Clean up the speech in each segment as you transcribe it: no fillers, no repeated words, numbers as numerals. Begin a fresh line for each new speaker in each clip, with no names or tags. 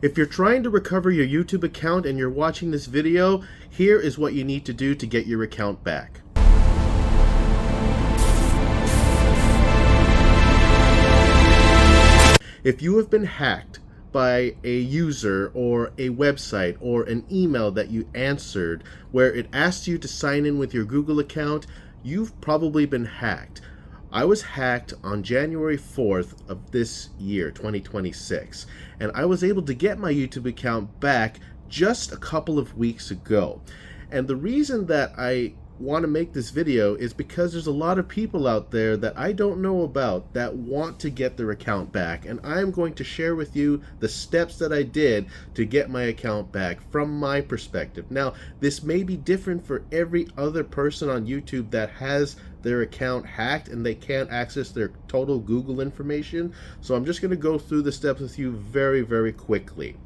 If you're trying to recover your YouTube account and you're watching this video, here is what you need to do to get your account back. If you have been hacked by a user or a website or an email that you answered where it asked you to sign in with your Google account, you've probably been hacked. I was hacked on January 4th of this year, 2026, and I was able to get my YouTube account back just a couple of weeks ago. And the reason that I want to make this video is because there's a lot of people out there that I don't know about that want to get their account back, and I'm going to share with you the steps that I did to get my account back from my perspective. Now, this may be different for every other person on YouTube that has their account hacked and they can't access their total Google information, so I'm just going to go through the steps with you very, very quickly.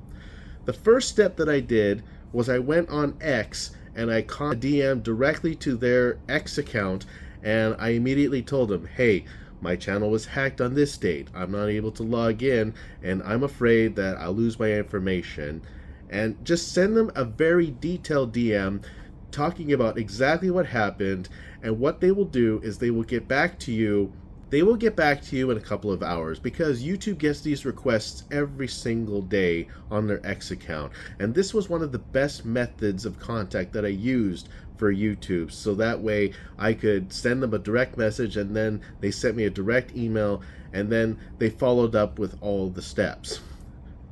The first step that I did was I went on X and I DM'd directly to their X account, and I immediately told them, hey, my channel was hacked on this date. I'm not able to log in, and I'm afraid that I'll lose my information. And just send them a very detailed DM talking about exactly what happened, and what they will do is they will get back to you. They will get back to you in a couple of hours because YouTube gets these requests every single day on their X account. And this was one of the best methods of contact that I used for YouTube. So that way I could send them a direct message, and then they sent me a direct email, and then they followed up with all the steps.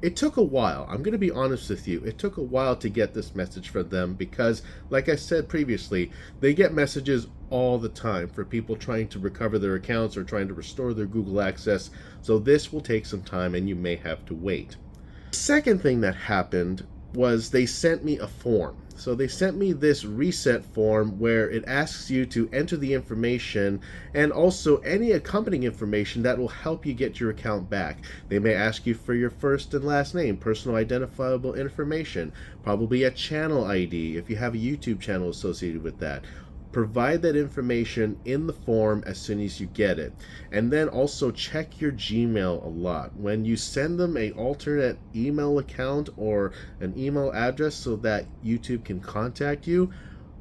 It took a while. I'm going to be honest with you. It took a while to get this message from them because, like I said previously, they get messages all the time for people trying to recover their accounts or trying to restore their Google access. So this will take some time and you may have to wait. The second thing that happened was they sent me a form. So they sent me this reset form where it asks you to enter the information and also any accompanying information that will help you get your account back. They may ask you for your first and last name, personal identifiable information, probably a channel ID if you have a YouTube channel associated with that. Provide that information in the form as soon as you get it. And then also check your Gmail a lot. When you send them an alternate email account or an email address so that YouTube can contact you,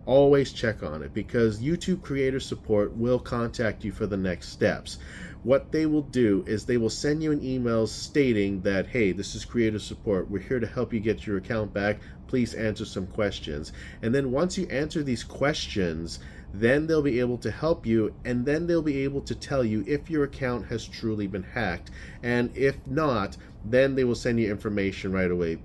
always check on it because YouTube creator support will contact you for the next steps. What they will do is they will send you an email stating that, hey, this is creator support. We're here to help you get your account back. Please answer some questions. And then once you answer these questions, then they'll be able to help you, and then they'll be able to tell you if your account has truly been hacked. And if not, then they will send you information right away.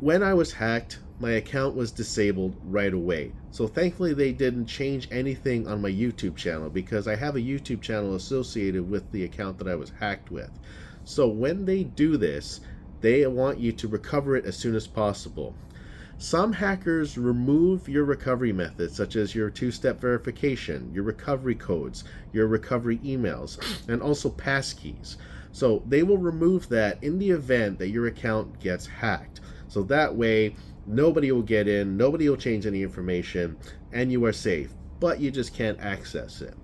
When I was hacked, my account was disabled right away. So thankfully they didn't change anything on my YouTube channel because I have a YouTube channel associated with the account that I was hacked with. So when they do this, they want you to recover it as soon as possible. Some hackers remove your recovery methods, such as your two-step verification, your recovery codes, your recovery emails, and also passkeys. So they will remove that in the event that your account gets hacked. So that way, nobody will get in, nobody will change any information, and you are safe, but you just can't access it.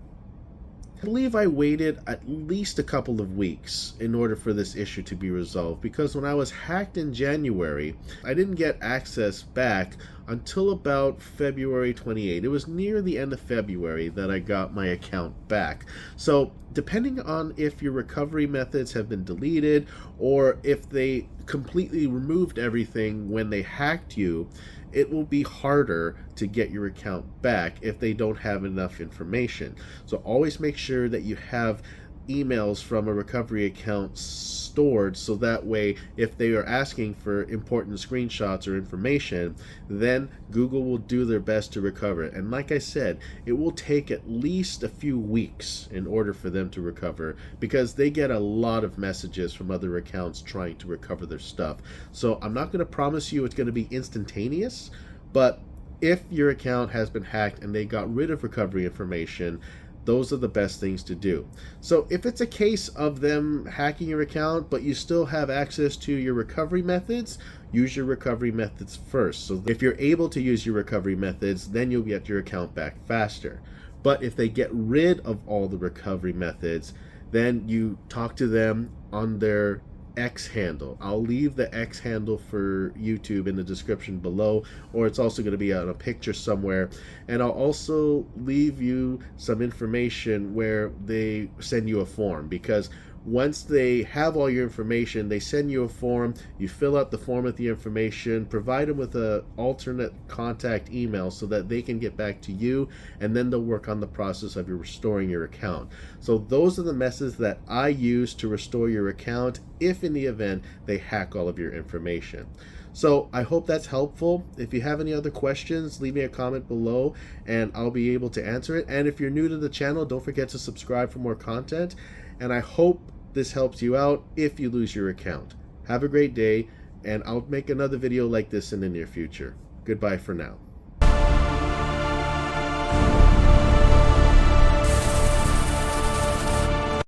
I believe I waited at least a couple of weeks in order for this issue to be resolved because when I was hacked in January, I didn't get access back until about February 28th. It was near the end of February that I got my account back. So depending on if your recovery methods have been deleted or if they completely removed everything when they hacked you, it will be harder to get your account back if they don't have enough information. So always make sure that you have emails from a recovery account stored so that way if they are asking for important screenshots or information, then Google will do their best to recover it. And like I said, it will take at least a few weeks in order for them to recover because they get a lot of messages from other accounts trying to recover their stuff. So I'm not going to promise you it's going to be instantaneous, but if your account has been hacked and they got rid of recovery information, those are the best things to do. So if it's a case of them hacking your account, but you still have access to your recovery methods, use your recovery methods first. So if you're able to use your recovery methods, then you'll get your account back faster. But if they get rid of all the recovery methods, then you talk to them on their X handle. I'll leave the X handle for YouTube in the description below, or it's also going to be on a picture somewhere. And I'll also leave you some information where they send you a form, because once they have all your information, they send you a form. You fill out the form with the information, provide them with an alternate contact email so that they can get back to you, and then they'll work on the process of restoring your account. So those are the methods that I use to restore your account if in the event they hack all of your information. So I hope that's helpful. If you have any other questions, leave me a comment below and I'll be able to answer it. And if you're new to the channel, don't forget to subscribe for more content. And I hope this helps you out if you lose your account. Have a great day, and I'll make another video like this in the near future. Goodbye for now.